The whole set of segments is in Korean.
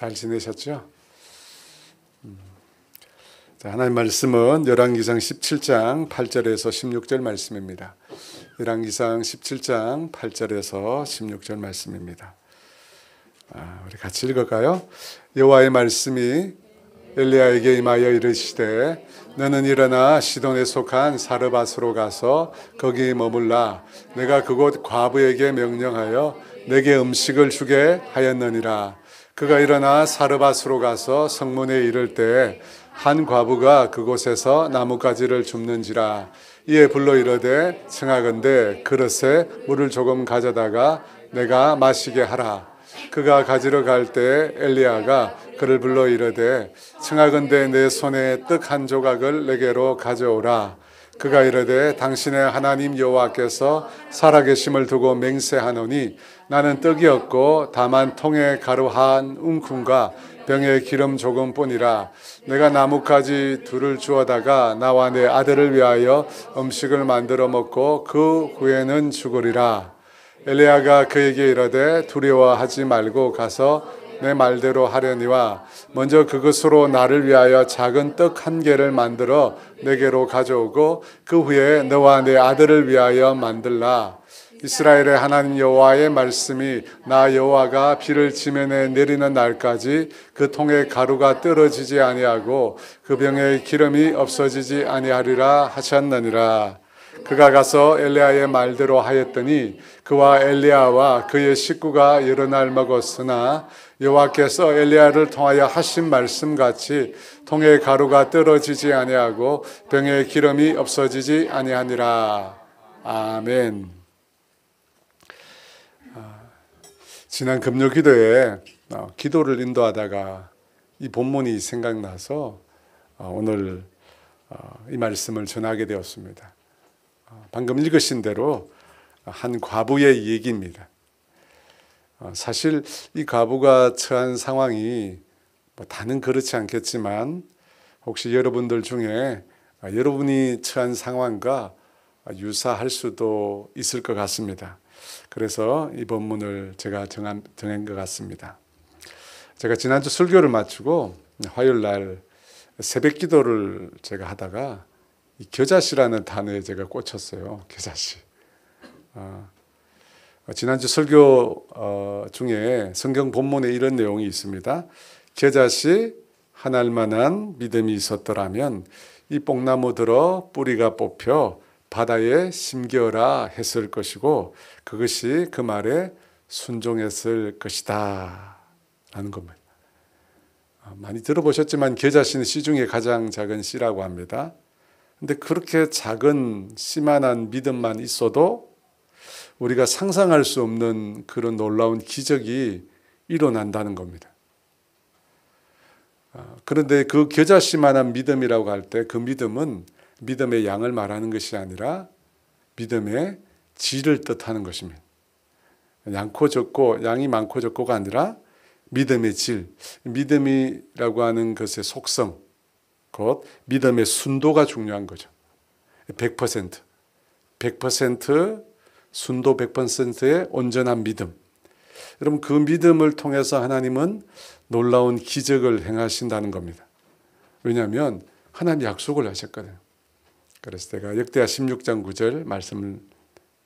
잘 지내셨죠? 자, 하나님 말씀은 열왕기상 17장 8절에서 16절 말씀입니다. 열왕기상 17장 8절에서 16절 말씀입니다. 우리 같이 읽을까요? 여호와의 말씀이 엘리야에게 임하여 이르시되 너는 일어나 시돈에 속한 사르밧으로 가서 거기 머물라. 내가 그곳 과부에게 명령하여 내게 음식을 주게 하였느니라. 그가 일어나 사르밧으로 가서 성문에 이를 때 한 과부가 그곳에서 나뭇가지를 줍는지라. 이에 불러 이르되 청하건대 그릇에 물을 조금 가져다가 내가 마시게 하라. 그가 가지러 갈 때 엘리야가 그를 불러 이르되 청하건대 내 손에 떡 한 조각을 내게로 가져오라. 그가 이르되 당신의 하나님 여호와께서 살아계심을 두고 맹세하노니 나는 떡이 없고 다만 통에 가루 한 움큼과 병에 기름 조금뿐이라. 내가 나뭇가지 둘을 주어다가 나와 내 아들을 위하여 음식을 만들어 먹고 그 후에는 죽으리라. 엘리야가 그에게 이르되 두려워하지 말고 가서 내 말대로 하려니와 먼저 그것으로 나를 위하여 작은 떡 한 개를 만들어 내게로 가져오고 그 후에 너와 내 아들을 위하여 만들라. 이스라엘의 하나님 여호와의 말씀이 나 여호와가 비를 지면에 내리는 날까지 그 통에 가루가 떨어지지 아니하고 그 병에 기름이 없어지지 아니하리라 하셨느니라. 그가 가서 엘리야의 말대로 하였더니 그와 엘리야와 그의 식구가 여러 날 먹었으나 여호와께서 엘리야를 통하여 하신 말씀같이 통에 가루가 떨어지지 아니하고 병에 기름이 없어지지 아니하니라. 아멘. 지난 금요 기도에 기도를 인도하다가 이 본문이 생각나서 오늘 이 말씀을 전하게 되었습니다. 방금 읽으신 대로 한 과부의 얘기입니다. 사실 이 과부가 처한 상황이 다는 그렇지 않겠지만 혹시 여러분들 중에 여러분이 처한 상황과 유사할 수도 있을 것 같습니다. 그래서 이 본문을 제가 정한 것 같습니다. 제가 지난주 설교를 마치고 화요일 날 새벽 기도를 제가 하다가 이 겨자씨라는 단어에 제가 꽂혔어요. 겨자씨. 지난주 설교 중에 성경 본문에 이런 내용이 있습니다. 겨자씨 한 알만한 믿음이 있었더라면 이 뽕나무 들어 뿌리가 뽑혀 바다에 심겨라 했을 것이고 그것이 그 말에 순종했을 것이다 라는 겁니다. 많이 들어보셨지만 겨자씨는 씨 중에 가장 작은 씨라고 합니다. 근데 그렇게 작은 씨만한 믿음만 있어도 우리가 상상할 수 없는 그런 놀라운 기적이 일어난다는 겁니다. 그런데 그 겨자씨만한 믿음이라고 할 때 그 믿음은 믿음의 양을 말하는 것이 아니라 믿음의 질을 뜻하는 것입니다. 양이 많고 적고가 아니라 믿음의 질, 믿음이라고 하는 것의 속성, 곧 믿음의 순도가 중요한 거죠. 100% 순도 100%의 온전한 믿음. 여러분 그 믿음을 통해서 하나님은 놀라운 기적을 행하신다는 겁니다. 왜냐하면 하나님 약속을 하셨거든요. 그래서 제가 역대하 16장 9절 말씀을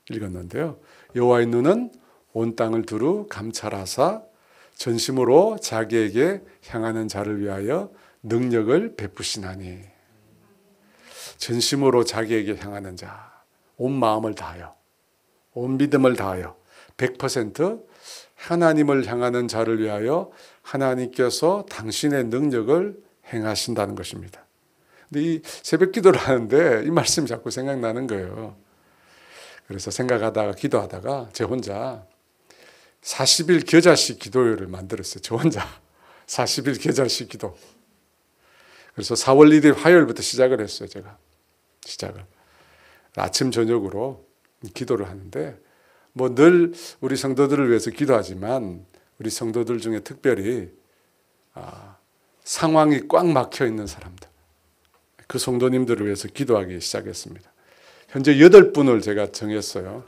읽었는데요. 여호와의 눈은 온 땅을 두루 감찰하사 전심으로 자기에게 향하는 자를 위하여 능력을 베푸시나니. 전심으로 자기에게 향하는 자, 온 마음을 다하여, 온 믿음을 다하여 100% 하나님을 향하는 자를 위하여 하나님께서 당신의 능력을 행하신다는 것입니다. 근데 이 새벽 기도를 하는데 이 말씀이 자꾸 생각나는 거예요. 그래서 생각하다가 기도하다가 제 혼자 40일 겨자씨 기도회를 만들었어요. 저 혼자 40일 겨자씨 기도. 그래서 4월 1일 화요일부터 시작을 했어요. 제가 아침 저녁으로 기도를 하는데 뭐 늘 우리 성도들을 위해서 기도하지만 우리 성도들 중에 특별히 상황이 꽉 막혀 있는 사람들, 그 성도님들을 위해서 기도하기 시작했습니다. 현재 8분을 제가 정했어요.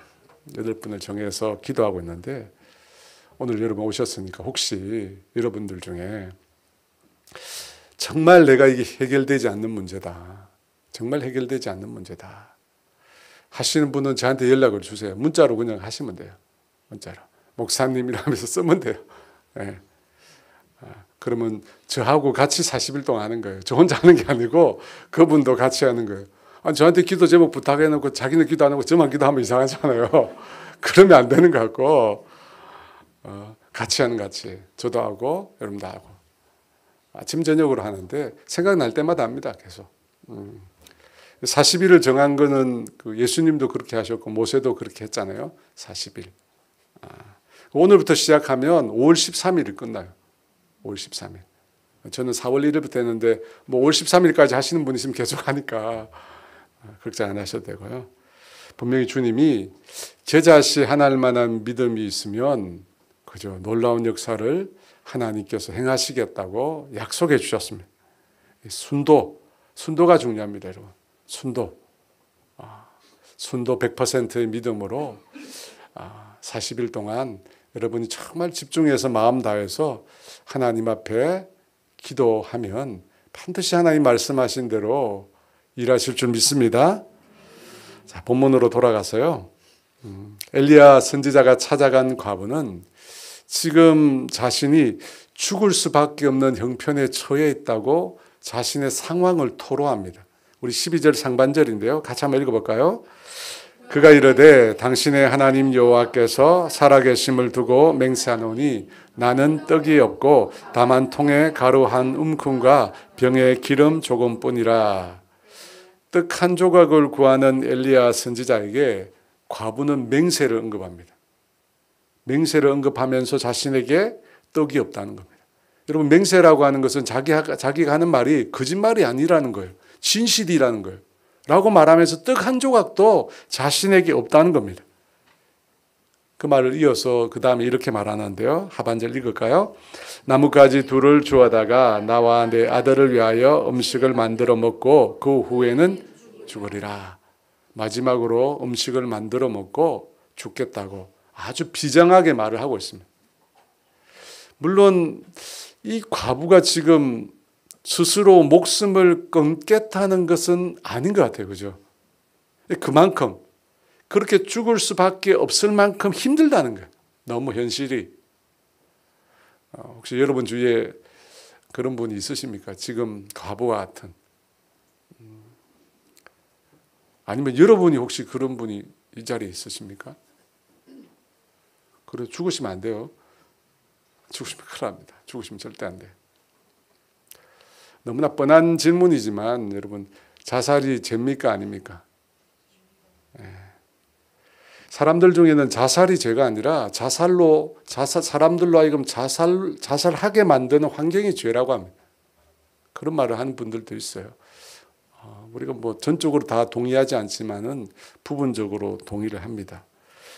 8분을 정해서 기도하고 있는데 오늘 여러분 오셨으니까 혹시 여러분들 중에 정말 내가 이게 해결되지 않는 문제다, 정말 해결되지 않는 문제다 하시는 분은 저한테 연락을 주세요. 문자로 그냥 하시면 돼요. 문자로 목사님이라면서 쓰면 돼요. 네. 그러면 저하고 같이 40일 동안 하는 거예요. 저 혼자 하는 게 아니고 그분도 같이 하는 거예요. 아니, 저한테 기도 제목 부탁해놓고 자기는 기도 안 하고 저만 기도하면 이상하잖아요. 그러면 안 되는 것 같고 같이 하는, 같이 저도 하고 여러분도 하고 아침 저녁으로 하는데 생각날 때마다 합니다. 계속 40일을 정한 거는 그 예수님도 그렇게 하셨고 모세도 그렇게 했잖아요. 40일. 오늘부터 시작하면 5월 13일이 끝나요. 5월 13일. 저는 4월 1일부터 했는데 뭐 5월 13일까지 하시는 분 있으면 계속 하니까 걱정 안 하셔도 되고요. 분명히 주님이 제자시 하나일 만한 믿음이 있으면 그죠, 놀라운 역사를 하나님께서 행하시겠다고 약속해 주셨습니다. 순도가 중요합니다, 여러분. 순도 100%의 믿음으로 40일 동안 여러분이 정말 집중해서 마음 다해서 하나님 앞에 기도하면 반드시 하나님 말씀하신 대로 일하실 줄 믿습니다. 자, 본문으로 돌아가서요. 엘리야 선지자가 찾아간 과부는 지금 자신이 죽을 수밖에 없는 형편에 처해 있다고 자신의 상황을 토로합니다. 우리 12절 상반절인데요. 같이 한번 읽어볼까요? 그가 이르되 당신의 하나님 여호와께서 살아계심을 두고 맹세하노니 나는 떡이 없고 다만 통에 가루 한 움큼과 병에 기름 조금뿐이라. 떡 한 조각을 구하는 엘리야 선지자에게 과부는 맹세를 언급합니다. 맹세를 언급하면서 자신에게 떡이 없다는 겁니다. 여러분, 맹세라고 하는 것은 자기가 하는 말이 거짓말이 아니라는 거예요. 진실이라는 거예요. 라고 말하면서 떡 한 조각도 자신에게 없다는 겁니다. 그 말을 이어서 그 다음에 이렇게 말하는데요. 하반절 읽을까요? 나뭇가지 둘을 주워다가 나와 내 아들을 위하여 음식을 만들어 먹고 그 후에는 죽으리라. 마지막으로 음식을 만들어 먹고 죽겠다고 아주 비장하게 말을 하고 있습니다. 물론 이 과부가 지금 스스로 목숨을 끊겠다는 것은 아닌 것 같아요. 그죠? 그만큼 그렇게 죽을 수밖에 없을 만큼 힘들다는 거예요. 너무 현실이. 혹시 여러분 주위에 그런 분이 있으십니까? 지금 과부와 같은. 아니면 여러분이 혹시 그런 분이 이 자리에 있으십니까? 그래, 죽으시면 안 돼요. 죽으시면 큰일 납니다. 죽으시면 절대 안 돼요. 너무나 뻔한 질문이지만 여러분, 자살이 죄입니까 아닙니까? 사람들 중에는 자살이 죄가 아니라 사람들로 하여금 자살하게 만드는 환경이 죄라고 합니다. 그런 말을 하는 분들도 있어요. 우리가 뭐 전적으로 다 동의하지 않지만은 부분적으로 동의를 합니다.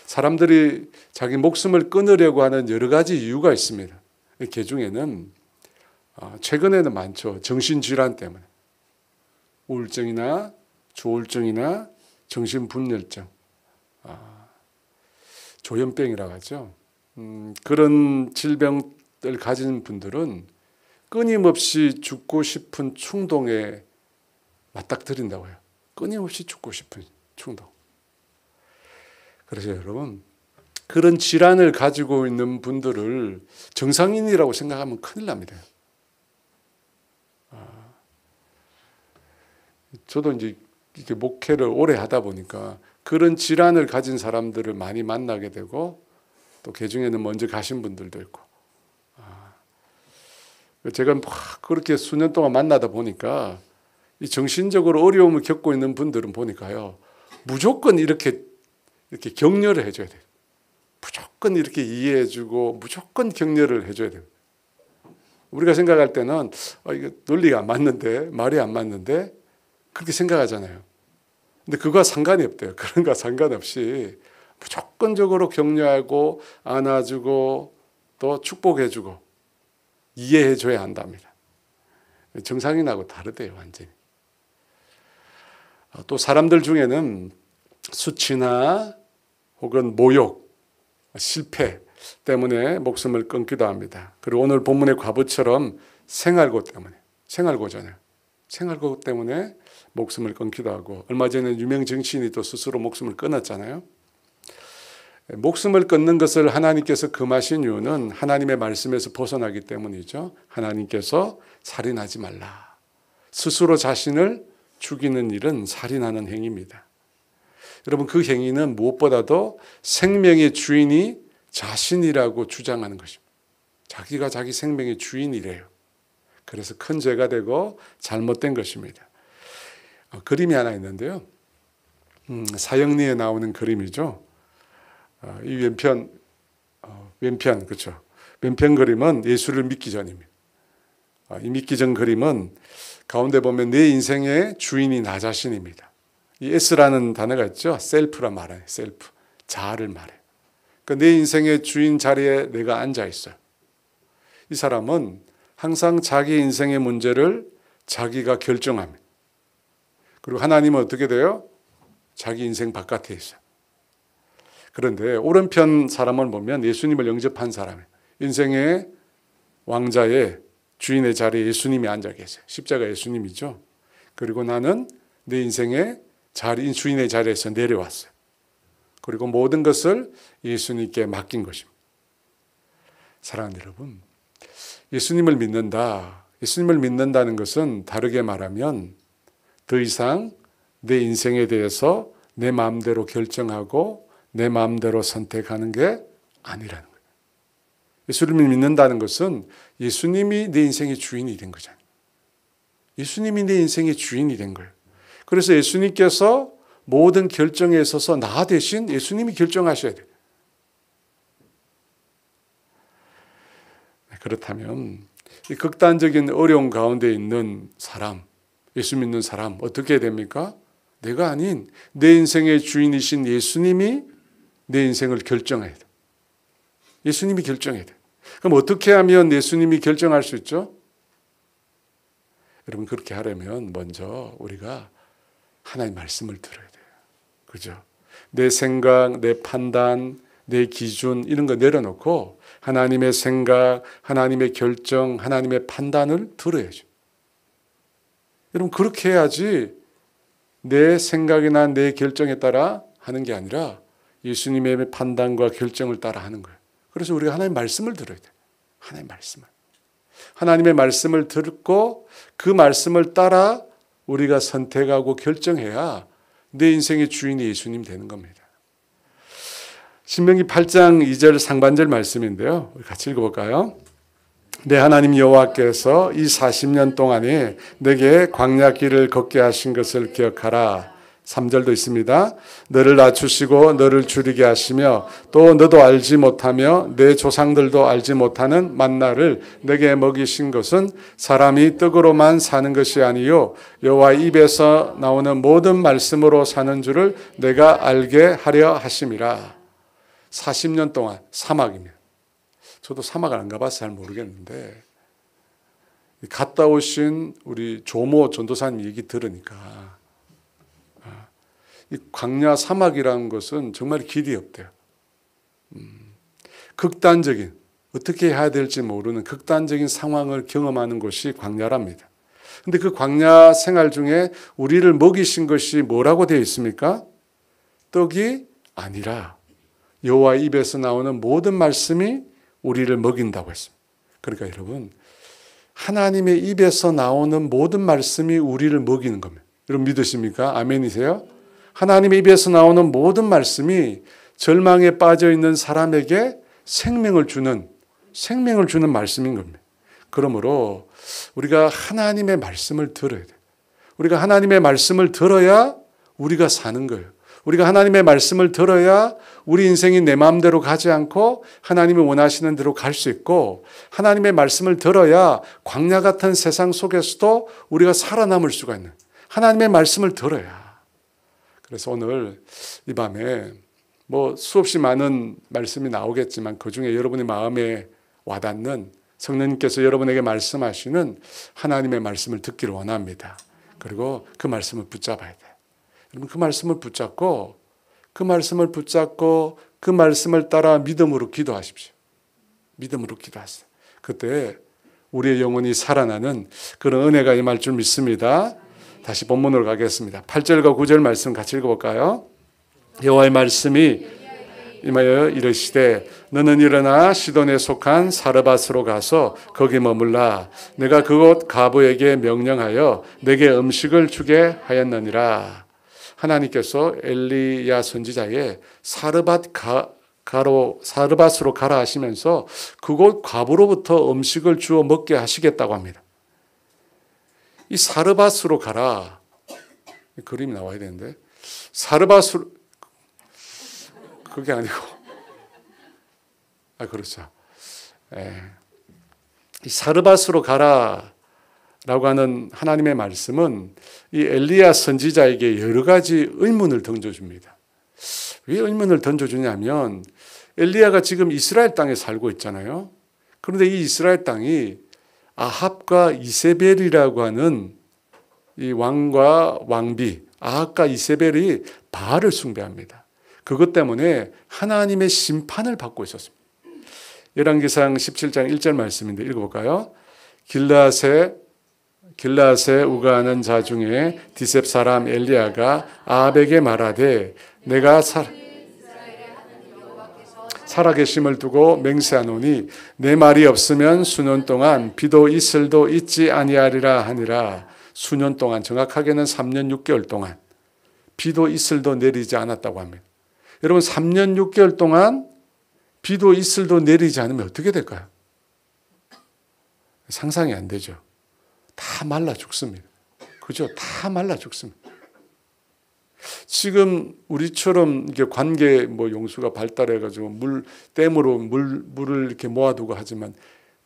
사람들이 자기 목숨을 끊으려고 하는 여러 가지 이유가 있습니다. 그 중에는 최근에는 많죠. 정신질환 때문에. 우울증이나 조울증이나 정신분열증, 조현병이라고 하죠. 그런 질병을 가진 분들은 끊임없이 죽고 싶은 충동에 맞닥뜨린다고 해요. 끊임없이 죽고 싶은 충동. 그래서 여러분, 그런 질환을 가지고 있는 분들을 정상인이라고 생각하면 큰일 납니다. 저도 이제 이렇게 목회를 오래 하다 보니까 그런 질환을 가진 사람들을 많이 만나게 되고 또 그 중에는 먼저 가신 분들도 있고 제가 그렇게 수년 동안 만나다 보니까 이 정신적으로 어려움을 겪고 있는 분들은 보니까요 무조건 이렇게 격려를 해줘야 돼요. 무조건 이렇게 이해해주고 무조건 격려를 해줘야 돼요. 우리가 생각할 때는 이거 논리가 안 맞는데 말이 안 맞는데 그렇게 생각하잖아요. 근데 그거와 상관이 없대요. 그런 거와 상관없이 무조건적으로 격려하고 안아주고 또 축복해주고 이해해줘야 한답니다. 정상인하고 다르대요, 완전히. 또 사람들 중에는 수치나 혹은 모욕, 실패 때문에 목숨을 끊기도 합니다. 그리고 오늘 본문의 과부처럼 생활고잖아요. 생활고 때문에 목숨을 끊기도 하고, 얼마 전에 유명 정치인이 또 스스로 목숨을 끊었잖아요. 목숨을 끊는 것을 하나님께서 금하신 이유는 하나님의 말씀에서 벗어나기 때문이죠. 하나님께서 살인하지 말라. 스스로 자신을 죽이는 일은 살인하는 행위입니다. 여러분, 그 행위는 무엇보다도 생명의 주인이 자신이라고 주장하는 것입니다. 자기가 자기 생명의 주인이래요. 그래서 큰 죄가 되고 잘못된 것입니다. 그림이 하나 있는데요. 사형리에 나오는 그림이죠. 이 왼편, 그렇죠. 왼편 그림은 예수를 믿기 전입니다. 이 믿기 전 그림은 가운데 보면 내 인생의 주인이 나 자신입니다. 이 S라는 단어가 있죠. 셀프라 말해요. 셀프. 자아를 말해요. 그러니까 내 인생의 주인 자리에 내가 앉아 있어요. 이 사람은 항상 자기 인생의 문제를 자기가 결정합니다. 그리고 하나님은 어떻게 돼요? 자기 인생 바깥에 있어요. 그런데 오른편 사람을 보면 예수님을 영접한 사람이에요. 인생의 왕자의 주인의 자리에 예수님이 앉아 계세요. 십자가 예수님이죠. 그리고 나는 내 인생의 주인의 자리에서 내려왔어요. 그리고 모든 것을 예수님께 맡긴 것입니다. 사랑하는 여러분, 예수님을 믿는다는 것은 다르게 말하면 더 이상 내 인생에 대해서 내 마음대로 결정하고 내 마음대로 선택하는 게 아니라는 거예요. 예수님을 믿는다는 것은 예수님이 내 인생의 주인이 된 거잖아요. 예수님이 내 인생의 주인이 된 거예요. 그래서 예수님께서 모든 결정에 있어서 나 대신 예수님이 결정하셔야 돼요. 그렇다면 이 극단적인 어려움 가운데 있는 사람, 예수 믿는 사람 어떻게 해야 됩니까? 내가 아닌 내 인생의 주인이신 예수님이 내 인생을 결정해야 돼. 예수님이 결정해야 돼. 그럼 어떻게 하면 예수님이 결정할 수 있죠? 여러분, 그렇게 하려면 먼저 우리가 하나님의 말씀을 들어야 돼요. 그죠? 내 생각, 내 판단, 내 기준 이런 거 내려놓고 하나님의 생각, 하나님의 결정, 하나님의 판단을 들어야죠. 여러분, 그렇게 해야지 내 생각이나 내 결정에 따라 하는 게 아니라 예수님의 판단과 결정을 따라 하는 거예요. 그래서 우리가 하나님의 말씀을 들어야 돼요. 하나님의 말씀을. 하나님의 말씀을 듣고 그 말씀을 따라 우리가 선택하고 결정해야 내 인생의 주인이 예수님 되는 겁니다. 신명기 8장 2절 상반절 말씀인데요. 우리 같이 읽어볼까요? 내 하나님 여호와께서 이 40년 동안에 내게 광야 길을 걷게 하신 것을 기억하라. 3절도 있습니다. 너를 낮추시고 너를 줄이게 하시며 또 너도 알지 못하며 내 조상들도 알지 못하는 만나를 내게 먹이신 것은 사람이 떡으로만 사는 것이 아니요 여호와 입에서 나오는 모든 말씀으로 사는 줄을 내가 알게 하려 하심이라. 40년 동안 사막이면 저도 사막을 안 가봐서 잘 모르겠는데 갔다 오신 우리 조모 전도사님 얘기 들으니까 이 광야 사막이라는 것은 정말 길이 없대요. 극단적인 어떻게 해야 될지 모르는 극단적인 상황을 경험하는 곳이 광야랍니다. 그런데 그 광야 생활 중에 우리를 먹이신 것이 뭐라고 되어 있습니까? 떡이 아니라 여호와 입에서 나오는 모든 말씀이 우리를 먹인다고 했습니다. 그러니까 여러분, 하나님의 입에서 나오는 모든 말씀이 우리를 먹이는 겁니다. 여러분 믿으십니까? 아멘이세요? 하나님의 입에서 나오는 모든 말씀이 절망에 빠져 있는 사람에게 생명을 주는 말씀인 겁니다. 그러므로 우리가 하나님의 말씀을 들어야 돼요. 우리가 하나님의 말씀을 들어야 우리가 사는 거예요. 우리가 하나님의 말씀을 들어야 우리 인생이 내 마음대로 가지 않고 하나님이 원하시는 대로 갈 수 있고, 하나님의 말씀을 들어야 광야 같은 세상 속에서도 우리가 살아남을 수가 있는, 하나님의 말씀을 들어야. 그래서 오늘 이 밤에 수없이 많은 말씀이 나오겠지만 그중에 여러분의 마음에 와닿는 성령님께서 여러분에게 말씀하시는 하나님의 말씀을 듣기를 원합니다. 그리고 그 말씀을 붙잡아야 돼요. 여러분, 그 말씀을 붙잡고 그 말씀을 따라 믿음으로 기도하십시오. 믿음으로 기도하세요. 그때 우리의 영혼이 살아나는 그런 은혜가 임할 줄 믿습니다. 다시 본문으로 가겠습니다. 8절과 9절 말씀 같이 읽어볼까요? 여호와의 말씀이 임하여 이르시되 너는 일어나 시돈에 속한 사르밧으로 가서 거기 머물라. 내가 그곳 과부에게 명령하여 내게 음식을 주게 하였느니라. 하나님께서 엘리야 선지자의 사르밧으로 가라 하시면서 그곳 과부로부터 음식을 주어 먹게 하시겠다고 합니다. 이 사르밧으로 가라. 그림이 나와야 되는데 사르밧으로 그게 아니고 그렇죠. 이 사르밧으로 가라라고 하는 하나님의 말씀은 이 엘리야 선지자에게 여러 가지 의문을 던져줍니다. 왜 의문을 던져주냐면 엘리야가 지금 이스라엘 땅에 살고 있잖아요. 그런데 이 이스라엘 땅이 아합과 이세벨이라고 하는 이 왕과 왕비 아합과 이세벨이 바알을 숭배합니다. 그것 때문에 하나님의 심판을 받고 있었습니다. 열왕기상 17장 1절 말씀인데 읽어볼까요? 길르앗에 우가하는 자 중에 디셉 사람 엘리야가 아합에게 말하되 내가 살아계심을 두고 맹세하노니 내 말이 없으면 수년 동안 비도 이슬도 있지 아니하리라 하니라. 수년 동안, 정확하게는 3년 6개월 동안 비도 이슬도 내리지 않았다고 합니다. 여러분 3년 6개월 동안 비도 이슬도 내리지 않으면 어떻게 될까요? 상상이 안 되죠. 다 말라 죽습니다. 그죠? 다 말라 죽습니다. 지금 우리처럼 이게 관계 용수가 발달해가지고 댐으로 물을 이렇게 모아두고 하지만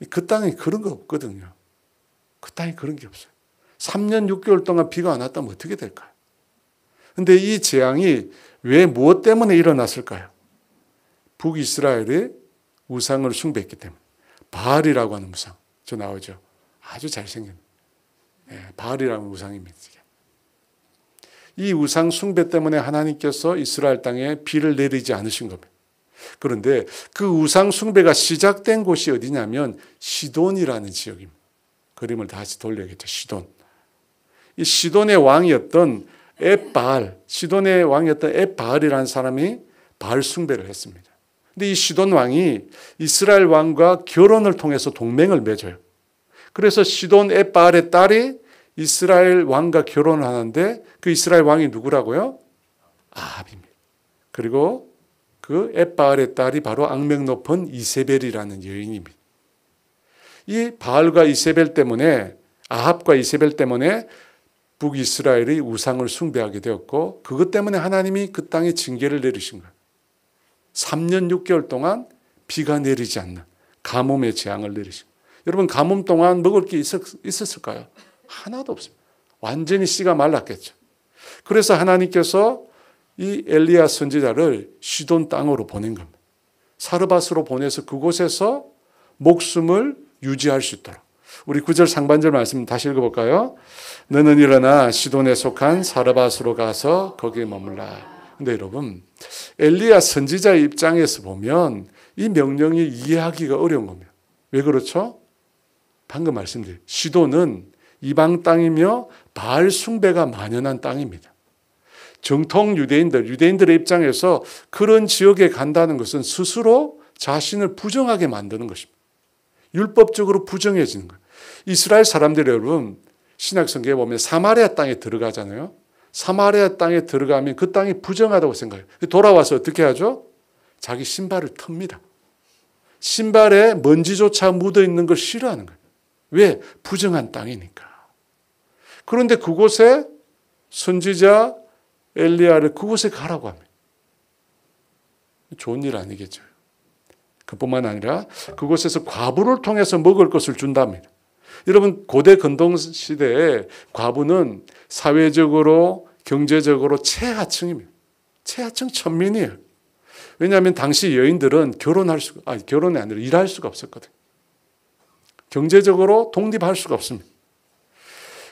그 땅에 그런 거 없거든요. 그 땅에 그런 게 없어요. 3년 6개월 동안 비가 안 왔다면 어떻게 될까요? 근데 이 재앙이 왜 무엇 때문에 일어났을까요? 북이스라엘이 우상을 숭배했기 때문에. 바알이라고 하는 우상. 저 나오죠. 아주 잘생긴. 바알이라는 우상입니다. 이 우상 숭배 때문에 하나님께서 이스라엘 땅에 비를 내리지 않으신 겁니다. 그런데 그 우상 숭배가 시작된 곳이 어디냐면 시돈이라는 지역입니다. 그림을 다시 돌려야겠죠. 시돈. 이 시돈의 왕이었던 시돈의 왕이었던 앱바알이라는 사람이 바알 숭배를 했습니다. 근데 이 시돈 왕이 이스라엘 왕과 결혼을 통해서 동맹을 맺어요. 그래서 시돈 앱바알의 딸이 이스라엘 왕과 결혼을 하는데 그 이스라엘 왕이 누구라고요? 아합입니다. 그리고 그 앱바알의 딸이 바로 악명 높은 이세벨이라는 여인입니다. 이 바알과 이세벨 때문에 아합과 이세벨 때문에 북이스라엘이 우상을 숭배하게 되었고 그것 때문에 하나님이 그 땅에 징계를 내리신 거예요. 3년 6개월 동안 비가 내리지 않는 가뭄의 재앙을 내리신 거예요. 여러분 가뭄 동안 먹을 게 있었을까요? 하나도 없습니다. 완전히 씨가 말랐겠죠. 그래서 하나님께서 이 엘리야 선지자를 시돈 땅으로 보낸 겁니다. 사르밧으로 보내서 그곳에서 목숨을 유지할 수 있도록. 우리 9절 상반절 말씀 다시 읽어볼까요? 너는 일어나 시돈에 속한 사르밧으로 가서 거기에 머물라. 근데 여러분 엘리야 선지자의 입장에서 보면 이 명령이 이해하기가 어려운 겁니다. 왜 그렇죠? 방금 말씀드린 시돈은 이방 땅이며 바알 숭배가 만연한 땅입니다. 정통 유대인들의 입장에서 그런 지역에 간다는 것은 스스로 자신을 부정하게 만드는 것입니다. 율법적으로 부정해지는 거예요. 이스라엘 사람들이 여러분 신약성경에 보면 사마리아 땅에 들어가잖아요. 사마리아 땅에 들어가면 그 땅이 부정하다고 생각해요. 돌아와서 어떻게 하죠? 자기 신발을 텁니다. 신발에 먼지조차 묻어있는 걸 싫어하는 거예요. 왜? 부정한 땅이니까. 그런데 그곳에 선지자 엘리야를 그곳에 가라고 합니다. 좋은 일 아니겠죠. 그뿐만 아니라 그곳에서 과부를 통해서 먹을 것을 준답니다. 여러분 고대 근동 시대에 과부는 사회적으로 경제적으로 최하층입니다. 최하층 천민이에요. 왜냐하면 당시 여인들은 결혼이 아니라 일할 수가 없었거든요. 경제적으로 독립할 수가 없습니다.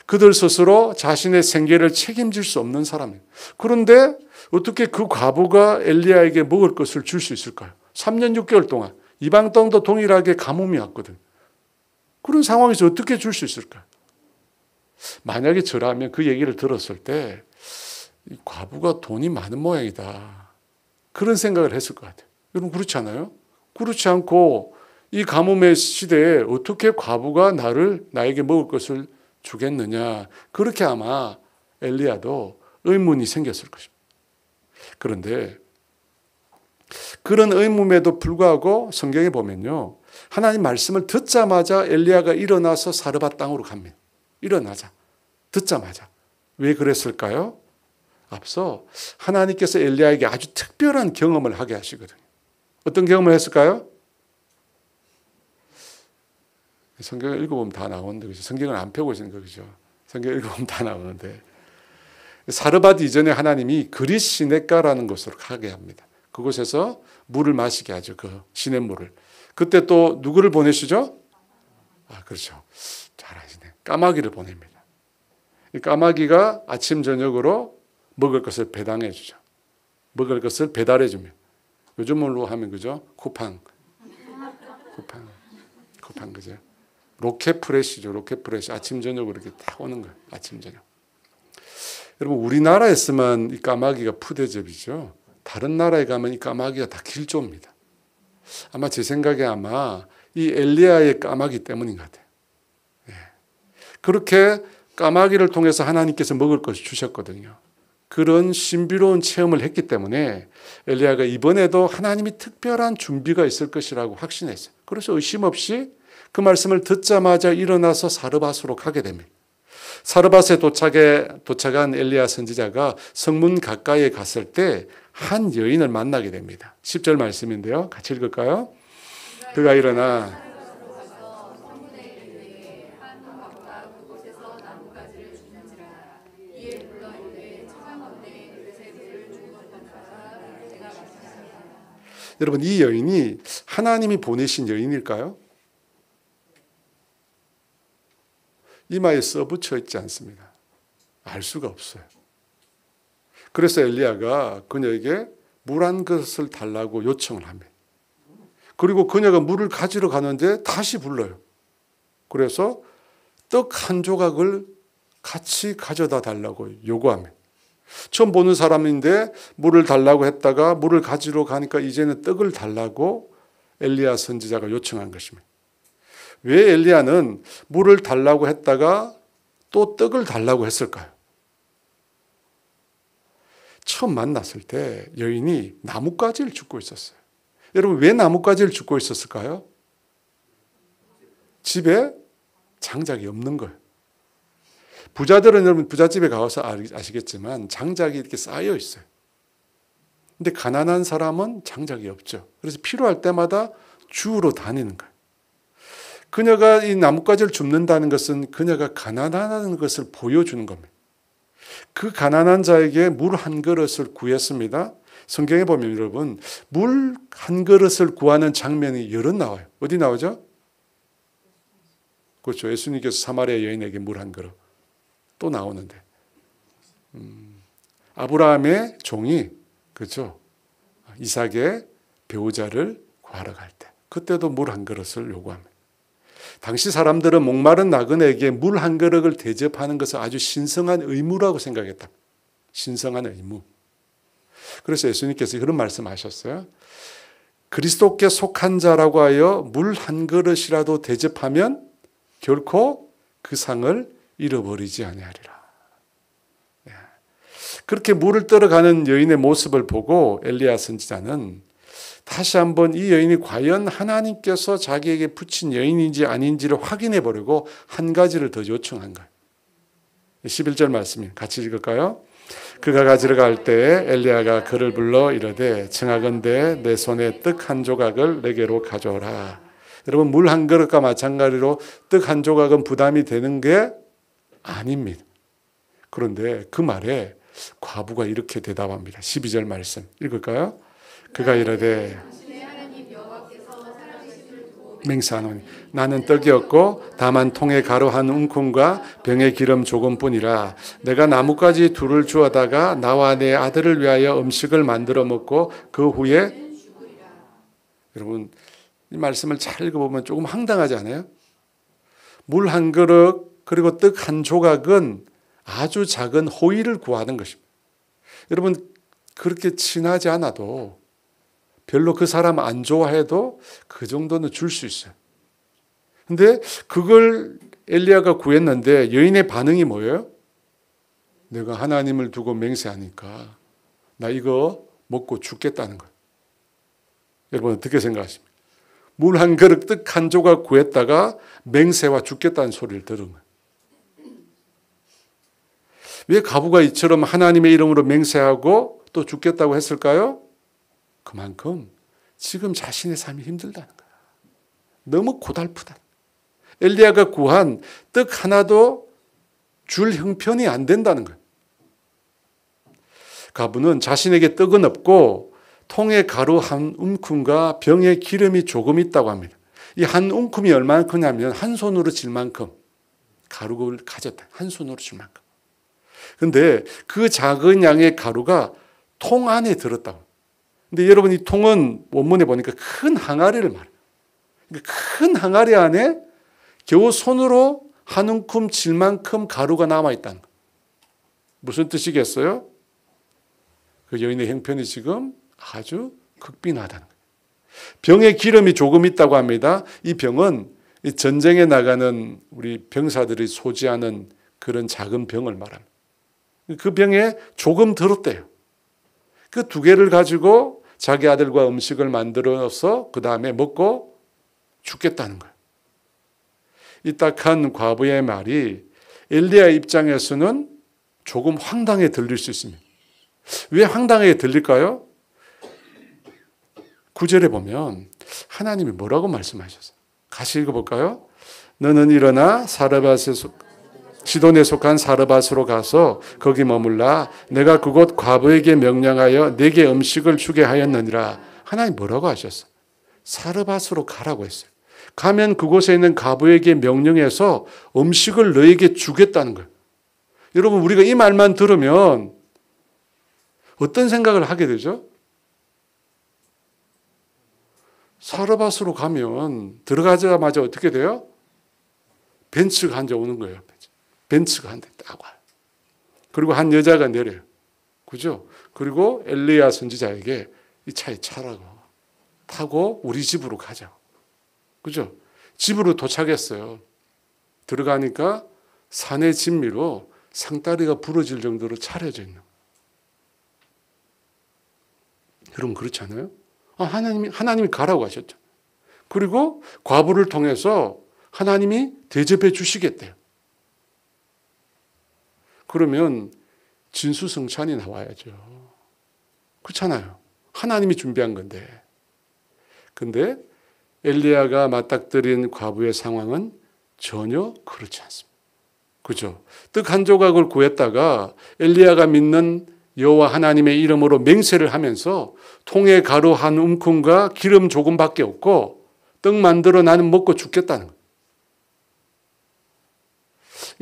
그들 스스로 자신의 생계를 책임질 수 없는 사람이에요. 그런데 어떻게 그 과부가 엘리야에게 먹을 것을 줄 수 있을까요? 3년 6개월 동안 이방 땅도 동일하게 가뭄이 왔거든. 그런 상황에서 어떻게 줄 수 있을까요? 만약에 저라면 그 얘기를 들었을 때 이 과부가 돈이 많은 모양이다, 그런 생각을 했을 것 같아요. 여러분 그렇지 않아요? 그렇지 않고 이 가뭄의 시대에 어떻게 과부가 나에게 먹을 것을 주겠느냐, 그렇게 아마 엘리야도 의문이 생겼을 것입니다. 그런데 그런 의문에도 불구하고 성경에 보면요, 하나님 말씀을 듣자마자 엘리야가 일어나서 사르밧 땅으로 갑니다. 일어나자, 듣자마자. 왜 그랬을까요? 앞서 하나님께서 엘리야에게 아주 특별한 경험을 하게 하시거든요. 어떤 경험을 했을까요? 성경을 읽어보면 다 나오는데, 그죠? 성경을 안 펴고 있는 거죠. 성경을 읽어보면 다 나오는데, 사르밧 이전에 하나님이 그릿 시냇가라는 곳으로 가게 합니다. 그곳에서 물을 마시게 하죠. 그 시냇물을. 그때 또 누구를 보내시죠? 그렇죠. 잘 아시네. 까마귀를 보냅니다. 이 까마귀가 아침 저녁으로 먹을 것을 배당해 주죠. 먹을 것을 배달해 주면. 요즘으로 하면 그죠? 쿠팡 그죠? 로켓프레시죠. 로켓프레시. 아침 저녁으로 이렇게 딱 오는 거예요. 아침 저녁. 여러분 우리나라에서만 이 까마귀가 푸대접이죠. 다른 나라에 가면 이 까마귀가 다 길조입니다. 아마 제 생각에 아마 이 엘리야의 까마귀 때문인 것 같아요. 그렇게 까마귀를 통해서 하나님께서 먹을 것을 주셨거든요. 그런 신비로운 체험을 했기 때문에 엘리야가 이번에도 하나님이 특별한 준비가 있을 것이라고 확신했어요. 그래서 의심 없이 그 말씀을 듣자마자 일어나서 사르밧으로 가게 됩니다. 사르밧에 도착한 엘리야 선지자가 성문 가까이에 갔을 때 한 여인을 만나게 됩니다. 10절 말씀인데요. 같이 읽을까요? 그가 일어나 여러분 이 여인이 하나님이 보내신 여인일까요? 이마에 써붙여 있지 않습니다. 알 수가 없어요. 그래서 엘리야가 그녀에게 물 한 그릇을 달라고 요청을 합니다. 그리고 그녀가 물을 가지러 가는데 다시 불러요. 그래서 떡 한 조각을 같이 가져다 달라고 요구합니다. 처음 보는 사람인데 물을 달라고 했다가 물을 가지러 가니까 이제는 떡을 달라고 엘리야 선지자가 요청한 것입니다. 왜 엘리야는 물을 달라고 했다가 또 떡을 달라고 했을까요? 처음 만났을 때 여인이 나뭇가지를 줍고 있었어요. 여러분 왜 나뭇가지를 줍고 있었을까요? 집에 장작이 없는 거예요. 부자들은 여러분 부잣집에 가서 아시겠지만 장작이 이렇게 쌓여 있어요. 근데 가난한 사람은 장작이 없죠. 그래서 필요할 때마다 주우러 다니는 거예요. 그녀가 이 나뭇가지를 줍는다는 것은 그녀가 가난하다는 것을 보여주는 겁니다. 그 가난한 자에게 물 한 그릇을 구했습니다. 성경에 보면 여러분 물 한 그릇을 구하는 장면이 여러 나와요. 어디 나오죠? 그렇죠. 예수님께서 사마리아 여인에게 물 한 그릇. 또 나오는데 아브라함의 종이 그렇죠. 이삭의 배우자를 구하러 갈 때 그때도 물 한 그릇을 요구합니다. 당시 사람들은 목마른 나그네에게 물 한 그릇을 대접하는 것을 아주 신성한 의무라고 생각했다. 신성한 의무. 그래서 예수님께서 그런 말씀하셨어요. 그리스도께 속한 자라고 하여 물 한 그릇이라도 대접하면 결코 그 상을 잃어버리지 아니하리라. 그렇게 물을 떨어가는 여인의 모습을 보고 엘리야 선지자는 다시 한번 이 여인이 과연 하나님께서 자기에게 붙인 여인인지 아닌지를 확인해 보려고 한 가지를 더 요청한 거예요. 11절 말씀이 같이 읽을까요? 그가 가지러 갈 때 엘리야가 그를 불러 이르되 청하건대 내 손에 떡 한 조각을 내게로 가져오라. 여러분 물 한 그릇과 마찬가지로 떡 한 조각은 부담이 되는 게 아닙니다. 그런데 그 말에 과부가 이렇게 대답합니다. 12절 말씀 읽을까요? 그가 이르되 맹세하노니 나는 떡이 없고 다만 통에 가루 한 움큼과 병에 기름 조금뿐이라. 내가 나뭇가지 둘을 주어다가 나와 내 아들을 위하여 음식을 만들어 먹고 그 후에 여러분 이 말씀을 잘 읽어보면 조금 황당하지 않아요? 물 한 그릇 그리고 떡 한 조각은 아주 작은 호의를 구하는 것입니다. 여러분 그렇게 친하지 않아도 별로 그 사람 안 좋아해도 그 정도는 줄 수 있어요. 근데 그걸 엘리야가 구했는데 여인의 반응이 뭐예요? 내가 하나님을 두고 맹세하니까 나 이거 먹고 죽겠다는 거예요. 여러분 어떻게 생각하십니까? 물 한 그릇 떡 한 조각 구했다가 맹세와 죽겠다는 소리를 들은 거예요. 왜 과부가 이처럼 하나님의 이름으로 맹세하고 또 죽겠다고 했을까요? 그만큼 지금 자신의 삶이 힘들다는 거야. 너무 고달프다. 엘리야가 구한 떡 하나도 줄 형편이 안 된다는 거예요. 과부는 자신에게 떡은 없고 통에 가루 한 움큼과 병에 기름이 조금 있다고 합니다. 이 한 움큼이 얼마나 크냐면 한 손으로 질 만큼 가루를 가졌다. 한 손으로 질 만큼. 근데 그 작은 양의 가루가 통 안에 들었다고. 근데 여러분 이 통은 원문에 보니까 큰 항아리를 말해요. 그러니까 큰 항아리 안에 겨우 손으로 한 움큼 질 만큼 가루가 남아있다는 거예요. 무슨 뜻이겠어요? 그 여인의 형편이 지금 아주 극빈하다는 거예요. 병에 기름이 조금 있다고 합니다. 이 병은 전쟁에 나가는 우리 병사들이 소지하는 그런 작은 병을 말합니다. 그 병에 조금 들었대요. 그 두 개를 가지고 자기 아들과 음식을 만들어서 그 다음에 먹고 죽겠다는 거예요. 이 딱한 과부의 말이 엘리야 입장에서는 조금 황당해 들릴 수 있습니다. 왜 황당하게 들릴까요? 9절에 보면 하나님이 뭐라고 말씀하셨어요? 같이 읽어볼까요? 너는 일어나 시돈에 속한 사르밧으로 가서 거기 머물라. 내가 그곳 과부에게 명령하여 내게 음식을 주게 하였느니라. 하나님 뭐라고 하셨어요? 사르밧으로 가라고 했어요. 가면 그곳에 있는 과부에게 명령해서 음식을 너에게 주겠다는 거예요. 여러분 우리가 이 말만 들으면 어떤 생각을 하게 되죠? 사르밧으로 가면 들어가자마자 어떻게 돼요? 벤츠가 한 대 오는 거예요. 벤츠가 한 대 딱 와요. 그리고 한 여자가 내려요. 그죠? 그리고 엘리야 선지자에게 이 차에 차라고 타고 우리 집으로 가자고. 그죠? 집으로 도착했어요. 들어가니까 산의 진미로 상다리가 부러질 정도로 차려져 있는 거예요. 여러분 그렇지 않아요? 하나님이 가라고 하셨죠. 그리고 과부를 통해서 하나님이 대접해 주시겠대요. 그러면 진수성찬이 나와야죠. 그렇잖아요. 하나님이 준비한 건데. 근데 엘리야가 맞닥뜨린 과부의 상황은 전혀 그렇지 않습니다. 그죠? 떡 한 조각을 구했다가 엘리야가 믿는 여호와 하나님의 이름으로 맹세를 하면서 통에 가루 한 움큼과 기름 조금밖에 없고 떡 만들어 나는 먹고 죽겠다는 거예요.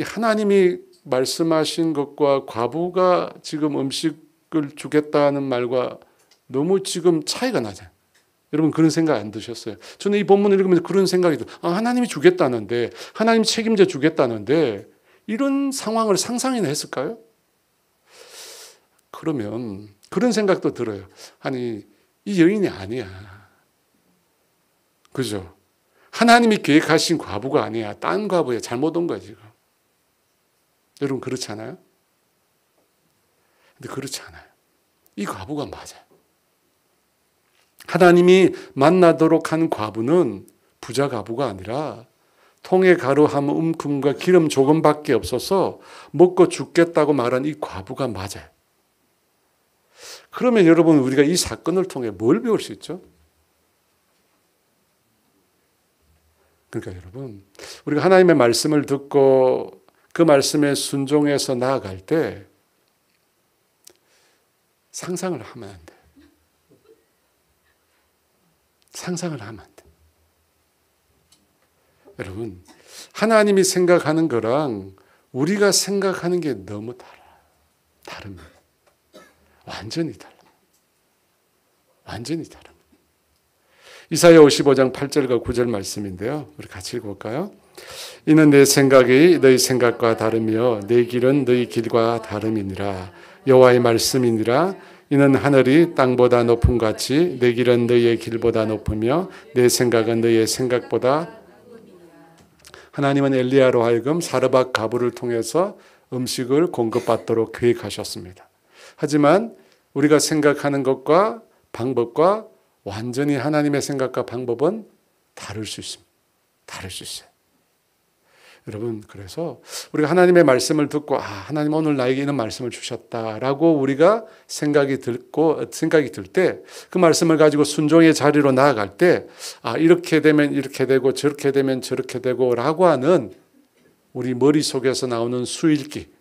하나님이 말씀하신 것과 과부가 지금 음식을 주겠다는 말과 너무 지금 차이가 나잖아요. 여러분 그런 생각 안 드셨어요? 저는 이 본문을 읽으면서 그런 생각이 들어요. 하나님이 주겠다는데, 하나님 책임져 주겠다는데 이런 상황을 상상이나 했을까요? 그러면 그런 생각도 들어요. 아니 이 여인이 아니야. 그죠? 하나님이 계획하신 과부가 아니야. 딴 과부야. 잘못 온 거야 지금. 여러분 그렇지 않아요? 근데 그렇지 않아요. 이 과부가 맞아요. 하나님이 만나도록 한 과부는 부자 과부가 아니라 통에 가루 한 움큼과 기름 조금밖에 없어서 먹고 죽겠다고 말한 이 과부가 맞아요. 그러면 여러분 우리가 이 사건을 통해 뭘 배울 수 있죠? 그러니까 여러분 우리가 하나님의 말씀을 듣고 그 말씀에 순종해서 나아갈 때 상상을 하면 안 돼. 상상을 하면 안 돼. 여러분, 하나님이 생각하는 거랑 우리가 생각하는 게 너무 다릅니다. 완전히 달라요. 완전히 다릅니다. 이사야 55장 8절과 9절 말씀인데요. 우리 같이 읽어볼까요? 이는 내 생각이 너희 생각과 다르며 내 길은 너희 길과 다름이니라. 여호와의 말씀이니라. 이는 하늘이 땅보다 높음 같이 내 길은 너희의 길보다 높으며 내 생각은 너희의 생각보다. 하나님은 엘리야로 하여금 사르밧 가부를 통해서 음식을 공급받도록 계획하셨습니다. 하지만 우리가 생각하는 것과 방법과 완전히 하나님의 생각과 방법은 다를 수 있습니다. 다를 수 있어요. 여러분, 그래서 우리가 하나님의 말씀을 듣고 하나님 오늘 나에게 이런 말씀을 주셨다라고 우리가 생각이 들 때 그 말씀을 가지고 순종의 자리로 나아갈 때 이렇게 되면 이렇게 되고 저렇게 되면 저렇게 되고 라고 하는 우리 머릿속에서 나오는 수일기,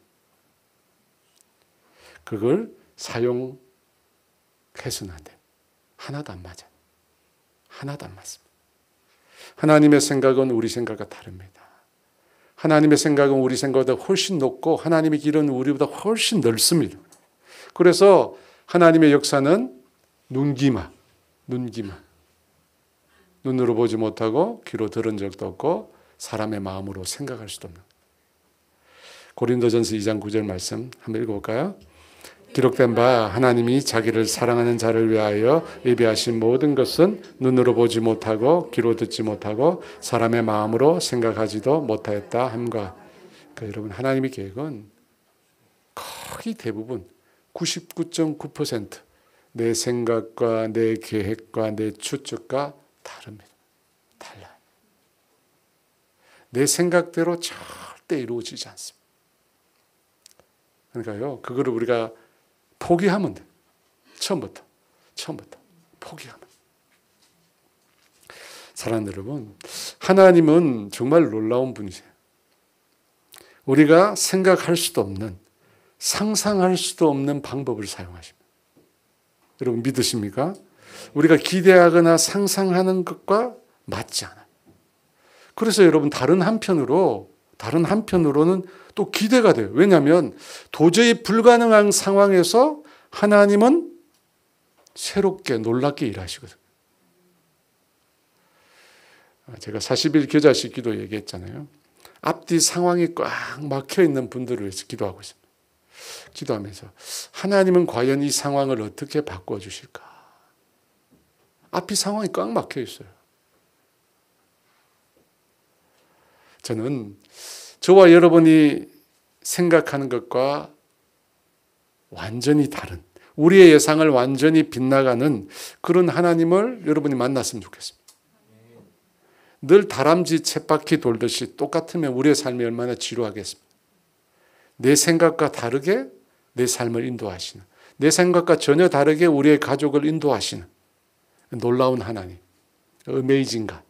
그걸 사용해서는 안 돼요. 하나도 안 맞아요. 하나도 안 맞습니다. 하나님의 생각은 우리 생각과 다릅니다. 하나님의 생각은 우리 생각보다 훨씬 높고 하나님의 길은 우리보다 훨씬 넓습니다. 그래서 하나님의 역사는 눈기마. 눈으로 보지 못하고 귀로 들은 적도 없고 사람의 마음으로 생각할 수도 없는. 고린도전서 2장 9절 말씀 한번 읽어볼까요? 기록된 바 하나님이 자기를 사랑하는 자를 위하여 예비하신 모든 것은 눈으로 보지 못하고 귀로 듣지 못하고 사람의 마음으로 생각하지도 못하였다 함과. 그러니까 여러분, 하나님의 계획은 거의 대부분 99.9% 내 생각과 내 계획과 내 추측과 다릅니다. 달라요. 내 생각대로 절대 이루어지지 않습니다. 그러니까요, 그거를 우리가 포기하면 돼요. 처음부터 포기하면. 사랑하는 여러분, 하나님은 정말 놀라운 분이세요. 우리가 생각할 수도 없는, 상상할 수도 없는 방법을 사용하십니다. 여러분 믿으십니까? 우리가 기대하거나 상상하는 것과 맞지 않아요. 그래서 여러분 다른 한편으로는 또 기대가 돼요. 왜냐하면 도저히 불가능한 상황에서 하나님은 새롭게 놀랍게 일하시거든요. 제가 40일 겨자식 기도 얘기했잖아요. 앞뒤 상황이 꽉 막혀 있는 분들을 위해서 기도하고 있습니다. 기도하면서 하나님은 과연 이 상황을 어떻게 바꿔주실까? 앞이 상황이 꽉 막혀 있어요. 저는 저와 여러분이 생각하는 것과 완전히 다른, 우리의 예상을 완전히 빗나가는 그런 하나님을 여러분이 만났으면 좋겠습니다. 늘 다람쥐 쳇바퀴 돌듯이 똑같으면 우리의 삶이 얼마나 지루하겠습니까? 내 생각과 다르게 내 삶을 인도하시는, 내 생각과 전혀 다르게 우리의 가족을 인도하시는 놀라운 하나님, 어메이징가,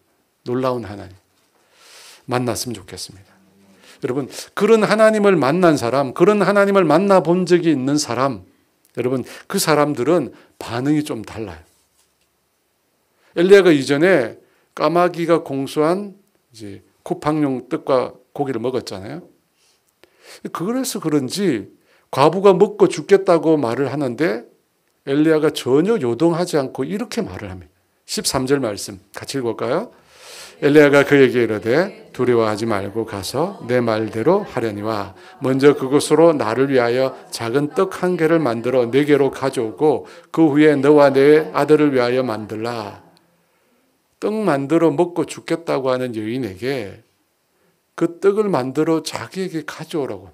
놀라운 하나님 만났으면 좋겠습니다. 여러분, 그런 하나님을 만난 사람, 그런 하나님을 만나본 적이 있는 사람, 여러분 그 사람들은 반응이 좀 달라요. 엘리야가 이전에 까마귀가 공수한 이제 쿠팡용 떡과 고기를 먹었잖아요. 그래서 그런지 과부가 먹고 죽겠다고 말을 하는데 엘리야가 전혀 요동하지 않고 이렇게 말을 합니다. 13절 말씀 같이 읽을까요? 엘리야가 그에게 이르되 두려워하지 말고 가서 내 말대로 하려니와 먼저 그곳으로 나를 위하여 작은 떡 한 개를 만들어 내게로 가져오고 그 후에 너와 내 아들을 위하여 만들라. 떡 만들어 먹고 죽겠다고 하는 여인에게 그 떡을 만들어 자기에게 가져오라고.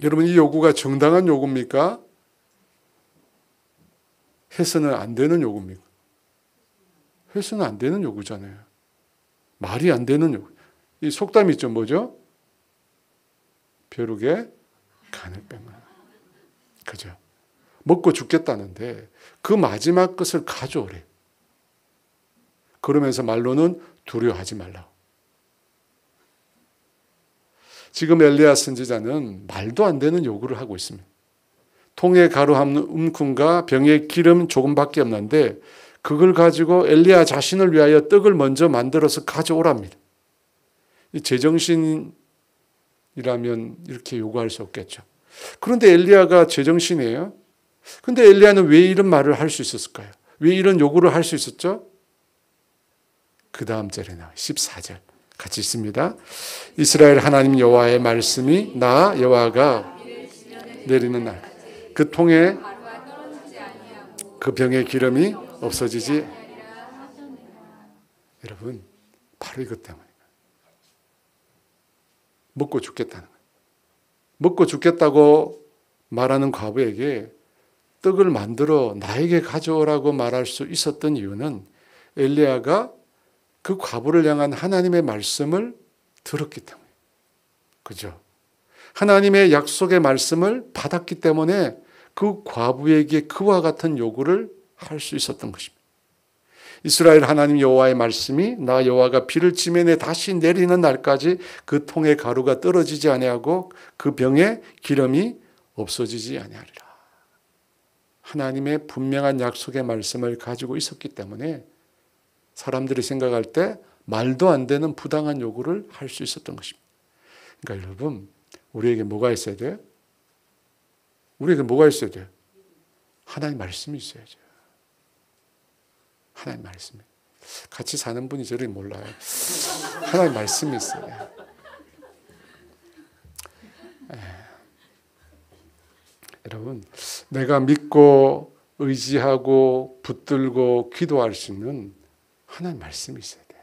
여러분, 이 요구가 정당한 요구입니까? 해서는 안 되는 요구입니까? 해서는 안 되는 요구잖아요. 말이 안 되는 요구. 이 속담이 있죠. 뭐죠? 벼룩에 간을 빼면. 그죠? 먹고 죽겠다는데 그 마지막 것을 가져오래. 그러면서 말로는 두려워하지 말라고. 지금 엘리야 선지자는 말도 안 되는 요구를 하고 있습니다. 통에 가루 한 움큼과 병에 기름 조금밖에 없는데 그걸 가지고 엘리야 자신을 위하여 떡을 먼저 만들어서 가져오랍니다. 이 제정신이라면 이렇게 요구할 수 없겠죠. 그런데 엘리야가 제정신이에요. 근데 엘리야는 왜 이런 말을 할 수 있었을까요? 왜 이런 요구를 할 수 있었죠? 그 다음 절에 나와요. 14절 같이 있습니다. 이스라엘 하나님 여호와의 말씀이 나 여호와가 내리는 날 그 통에 그 병의 기름이 없어지지. 여러분 바로 이것 때문에 먹고 죽겠다는 거예요. 먹고 죽겠다고 말하는 과부에게 떡을 만들어 나에게 가져오라고 말할 수 있었던 이유는 엘리야가 그 과부를 향한 하나님의 말씀을 들었기 때문에. 그죠? 하나님의 약속의 말씀을 받았기 때문에 그 과부에게 그와 같은 요구를 할 수 있었던 것입니다. 이스라엘 하나님 여호와의 말씀이 나 여호와가 비를 지면에 다시 내리는 날까지 그 통의 가루가 떨어지지 아니하고 그 병에 기름이 없어지지 아니하리라. 하나님의 분명한 약속의 말씀을 가지고 있었기 때문에 사람들이 생각할 때 말도 안 되는 부당한 요구를 할 수 있었던 것입니다. 그러니까 여러분 우리에게 뭐가 있어야 돼요? 우리에게 뭐가 있어야 돼요? 하나님 말씀이 있어야죠. 하나님 말씀이. 같이 사는 분이 저를 몰라요. 하나님 말씀이 있어요. 여러분, 내가 믿고 의지하고 붙들고 기도할 수 있는 하나님 말씀이 있어야 돼.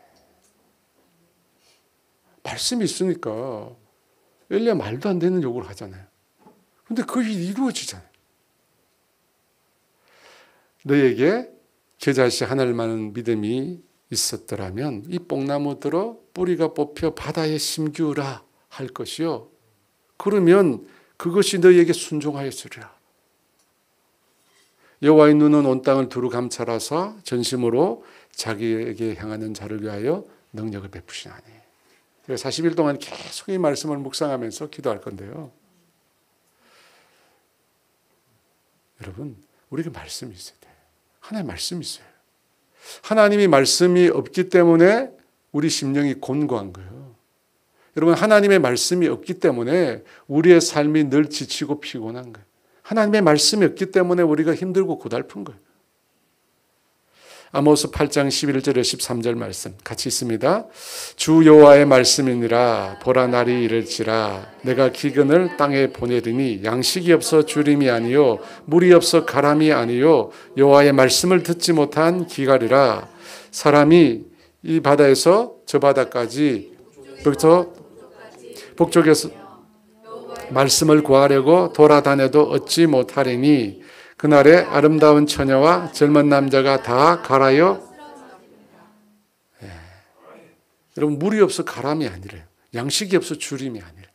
말씀이 있으니까 엘리야 말도 안 되는 요구를 하잖아요. 근데 그 일이 이루어지잖아요. 너에게 겨자씨 하늘만한 믿음이 있었더라면 이 뽕나무 들어 뿌리가 뽑혀 바다에 심기우라 할 것이요. 그러면 그것이 너에게 순종하였으리라. 여호와의 눈은 온 땅을 두루 감찰하사 전심으로 자기에게 향하는 자를 위하여 능력을 베푸시나니. 40일 동안 계속 이 말씀을 묵상하면서 기도할 건데요. 여러분, 우리에게 말씀이 있어야 돼요. 하나님의 말씀이 있어요. 하나님이 말씀이 없기 때문에 우리 심령이 곤고한 거예요. 여러분, 하나님의 말씀이 없기 때문에 우리의 삶이 늘 지치고 피곤한 거예요. 하나님의 말씀이 없기 때문에 우리가 힘들고 고달픈 거예요. 아모스 8장 11절에 13절 말씀 같이 있습니다. 주 여호와의 말씀이니라. 보라 날이 이를지라. 내가 기근을 땅에 보내리니 양식이 없어 주림이 아니요 물이 없어 가람이 아니요 여호와의 말씀을 듣지 못한 기갈이라. 사람이 이 바다에서 저 바다까지 북쪽에서 말씀을 구하려고 돌아다녀도 얻지 못하리니 그날에 아름다운 처녀와 젊은 남자가 다 갈아요. 여러분, 물이 없어 가람이 아니래요. 양식이 없어 주림이 아니래요.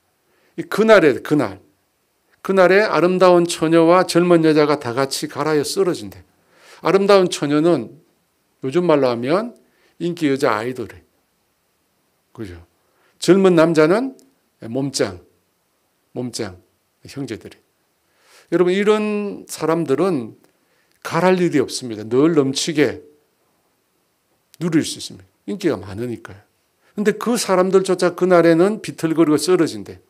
그날에 아름다운 처녀와 젊은 여자가 다 같이 갈아요 쓰러진대. 아름다운 처녀는 요즘 말로 하면 인기 여자 아이돌이에요. 그죠? 젊은 남자는 몸짱 형제들이. 여러분, 이런 사람들은 갈할 일이 없습니다. 늘 넘치게 누릴 수 있습니다. 인기가 많으니까요. 그런데 그 사람들조차 그날에는 비틀거리고 쓰러진대.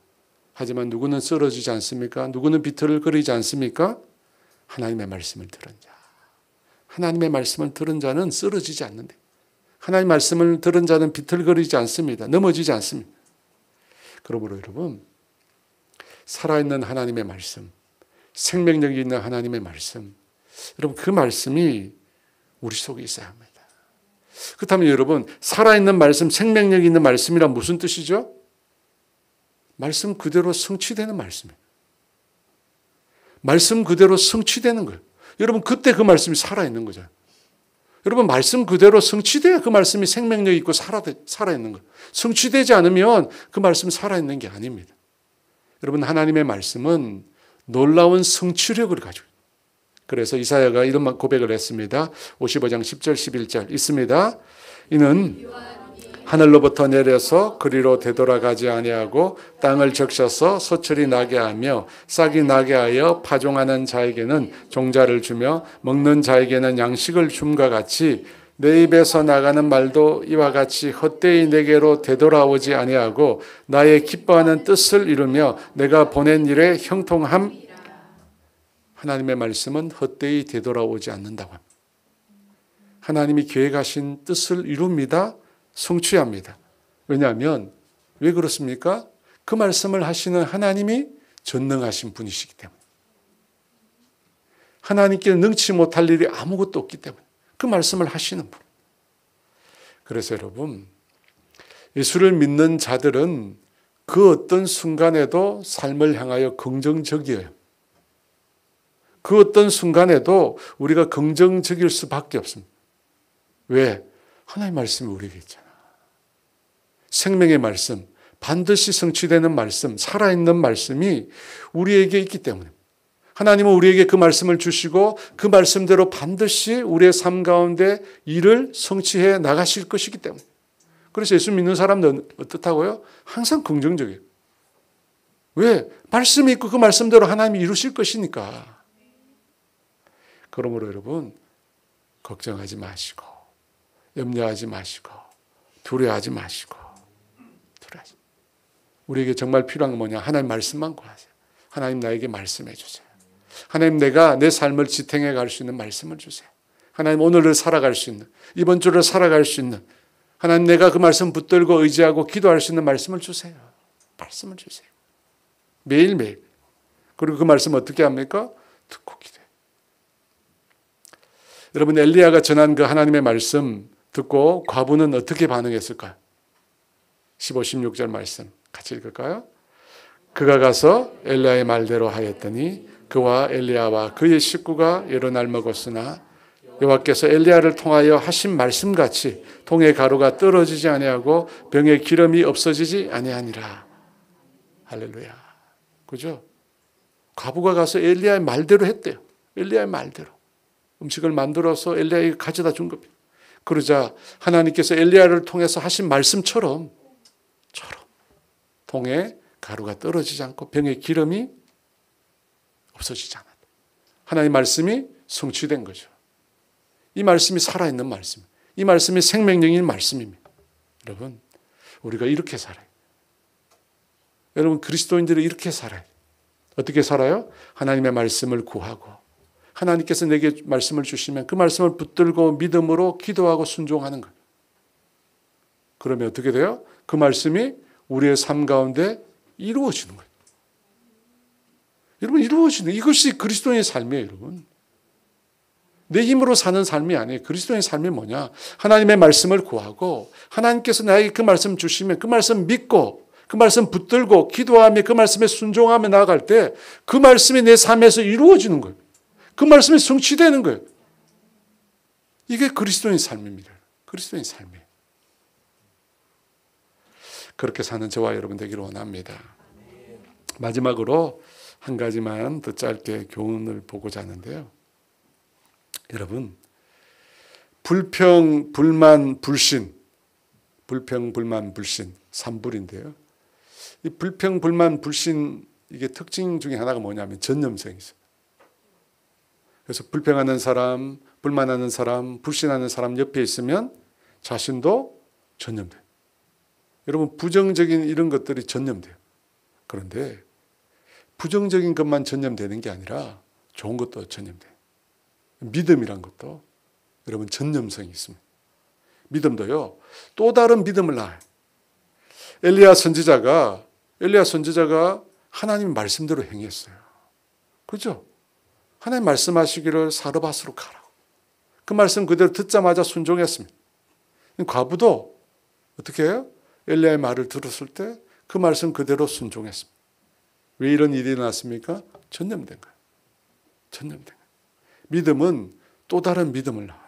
하지만 누구는 쓰러지지 않습니까? 누구는 비틀거리지 않습니까? 하나님의 말씀을 들은 자. 하나님의 말씀을 들은 자는 쓰러지지 않는데. 하나님의 말씀을 들은 자는 비틀거리지 않습니다. 넘어지지 않습니다. 그러므로 여러분, 살아있는 하나님의 말씀, 생명력이 있는 하나님의 말씀, 여러분 그 말씀이 우리 속에 있어야 합니다. 그렇다면 여러분, 살아있는 말씀, 생명력 있는 말씀이란 무슨 뜻이죠? 말씀 그대로 성취되는 말씀이에요. 말씀 그대로 성취되는 거예요. 여러분, 그때 그 말씀이 살아있는 거죠. 여러분, 말씀 그대로 성취돼야 그 말씀이 생명력 있고 살아있는 거예요. 성취되지 않으면 그 말씀이 살아있는 게 아닙니다. 여러분, 하나님의 말씀은 놀라운 성취력을 가지고 있어요. 그래서 이사야가 이런 고백을 했습니다. 55장 10절 11절 있습니다. 이는 하늘로부터 내려서 그리로 되돌아가지 아니하고 땅을 적셔서 소철이 나게 하며 싹이 나게 하여 파종하는 자에게는 종자를 주며 먹는 자에게는 양식을 줌과 같이 내 입에서 나가는 말도 이와 같이 헛되이 내게로 되돌아오지 아니하고 나의 기뻐하는 뜻을 이루며 내가 보낸 일에 형통함. 하나님의 말씀은 헛되이 되돌아오지 않는다고 합니다. 하나님이 계획하신 뜻을 이룹니다. 성취합니다. 왜냐하면 왜 그렇습니까? 그 말씀을 하시는 하나님이 전능하신 분이시기 때문에. 하나님께 능치 못할 일이 아무것도 없기 때문에 그 말씀을 하시는 분. 그래서 여러분, 예수를 믿는 자들은 그 어떤 순간에도 삶을 향하여 긍정적이에요. 그 어떤 순간에도 우리가 긍정적일 수밖에 없습니다. 왜? 하나님의 말씀이 우리에게 있잖아. 생명의 말씀, 반드시 성취되는 말씀, 살아있는 말씀이 우리에게 있기 때문에 하나님은 우리에게 그 말씀을 주시고 그 말씀대로 반드시 우리의 삶 가운데 일을 성취해 나가실 것이기 때문에. 그래서 예수 믿는 사람들은 어떻다고요? 항상 긍정적이에요. 왜? 말씀이 있고 그 말씀대로 하나님이 이루실 것이니까. 그러므로 여러분, 걱정하지 마시고 염려하지 마시고 두려워하지 마시고. 우리에게 정말 필요한 건 뭐냐? 하나님 말씀만 구하세요. 하나님 나에게 말씀해 주세요. 하나님 내가 내 삶을 지탱해 갈 수 있는 말씀을 주세요. 하나님 오늘을 살아갈 수 있는, 이번 주를 살아갈 수 있는, 하나님 내가 그 말씀 붙들고 의지하고 기도할 수 있는 말씀을 주세요. 말씀을 주세요. 매일매일. 그리고 그 말씀 어떻게 합니까? 듣고 기도해요. 여러분, 엘리야가 전한 그 하나님의 말씀 듣고 과부는 어떻게 반응했을까요? 15, 16절 말씀 같이 읽을까요? 그가 가서 엘리야의 말대로 하였더니 그와 엘리야와 그의 식구가 여러 날 먹었으나 여호와께서 엘리야를 통하여 하신 말씀같이 통의 가루가 떨어지지 아니하고 병의 기름이 없어지지 아니하니라. 할렐루야. 그죠? 과부가 가서 엘리야의 말대로 했대요. 엘리야의 말대로. 음식을 만들어서 엘리야에게 가져다 준 겁니다. 그러자 하나님께서 엘리야를 통해서 하신 말씀처럼 통에 가루가 떨어지지 않고 병의 기름이 없어지지 않았다. 하나님의 말씀이 성취된 거죠. 이 말씀이 살아있는 말씀, 이 말씀이 생명력인 말씀입니다. 여러분, 우리가 이렇게 살아요. 여러분, 그리스도인들이 이렇게 살아요. 어떻게 살아요? 하나님의 말씀을 구하고 하나님께서 내게 말씀을 주시면 그 말씀을 붙들고 믿음으로 기도하고 순종하는 거예요. 그러면 어떻게 돼요? 그 말씀이 우리의 삶 가운데 이루어지는 거예요. 여러분, 이루어지는, 이것이 그리스도인의 삶이에요, 여러분. 내 힘으로 사는 삶이 아니에요. 그리스도인의 삶이 뭐냐? 하나님의 말씀을 구하고 하나님께서 나에게 그 말씀 주시면 그 말씀 믿고 그 말씀 붙들고 기도하며 그 말씀에 순종하며 나아갈 때 그 말씀이 내 삶에서 이루어지는 거예요. 그 말씀이 성취되는 거예요. 이게 그리스도인의 삶입니다. 그리스도인의 삶이에요. 그렇게 사는 저와 여러분 되기를 원합니다. 마지막으로 한 가지만 더 짧게 교훈을 보고자 하는데요. 여러분, 불평, 불만, 불신, 불평, 불만, 불신, 삼불인데요. 이 불평, 불만, 불신, 이게 특징 중에 하나가 뭐냐면 전념성이 있어요. 그래서 불평하는 사람, 불만하는 사람, 불신하는 사람 옆에 있으면 자신도 전념돼요. 여러분, 부정적인 이런 것들이 전념돼요. 그런데 부정적인 것만 전념되는 게 아니라 좋은 것도 전념돼요. 믿음이란 것도 여러분 전념성이 있습니다. 믿음도요, 또 다른 믿음을 낳아요. 엘리야 선지자가 하나님 말씀대로 행했어요. 그죠? 하나님 말씀하시기를 사르밧으로 가라고. 그 말씀 그대로 듣자마자 순종했습니다. 과부도 어떻게 해요? 엘리야의 말을 들었을 때 그 말씀 그대로 순종했습니다. 왜 이런 일이 일어났습니까? 전념된 거예요. 전념된 거예요. 믿음은 또 다른 믿음을 낳아요.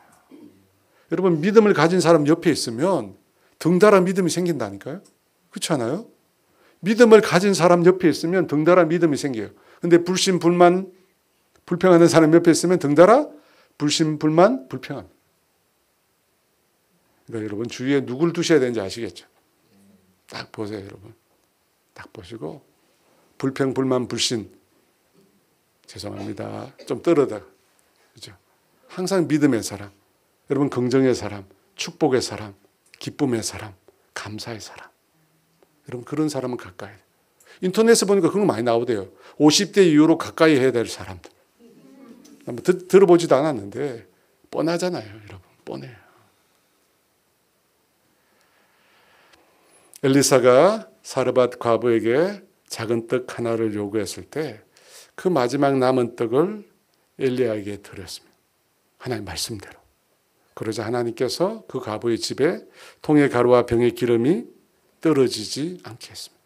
여러분, 믿음을 가진 사람 옆에 있으면 덩달아 믿음이 생긴다니까요. 그렇지 않아요? 믿음을 가진 사람 옆에 있으면 덩달아 믿음이 생겨요. 그런데 불신, 불만, 불평하는 사람 옆에 있으면 덩달아 불신, 불만, 불평합니다. 그러니까 여러분 주위에 누굴 두셔야 되는지 아시겠죠? 딱 보세요, 여러분. 딱 보시고 불평, 불만, 불신 죄송합니다. 좀 떨어다. 그죠? 항상 믿음의 사람, 여러분 긍정의 사람, 축복의 사람, 기쁨의 사람, 감사의 사람. 여러분 그런 사람은 가까이. 인터넷에 보니까 그런 거 많이 나오대요. 50대 이후로 가까이 해야 될 사람들. 한번 들어보지도 않았는데 뻔하잖아요, 여러분. 뻔해요. 엘리사가 사르밧 과부에게 작은 떡 하나를 요구했을 때 그 마지막 남은 떡을 엘리야에게 드렸습니다. 하나님 말씀대로. 그러자 하나님께서 그 과부의 집에 통의 가루와 병의 기름이 떨어지지 않게 했습니다.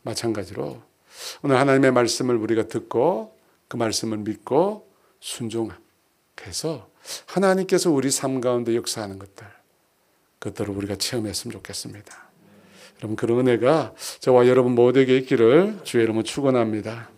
마찬가지로 오늘 하나님의 말씀을 우리가 듣고 그 말씀을 믿고 순종해서 하나님께서 우리 삶 가운데 역사하는 그것들을 우리가 체험했으면 좋겠습니다. 여러분 그런 은혜가 저와 여러분 모두에게 있기를 주의 이름으로 축원합니다.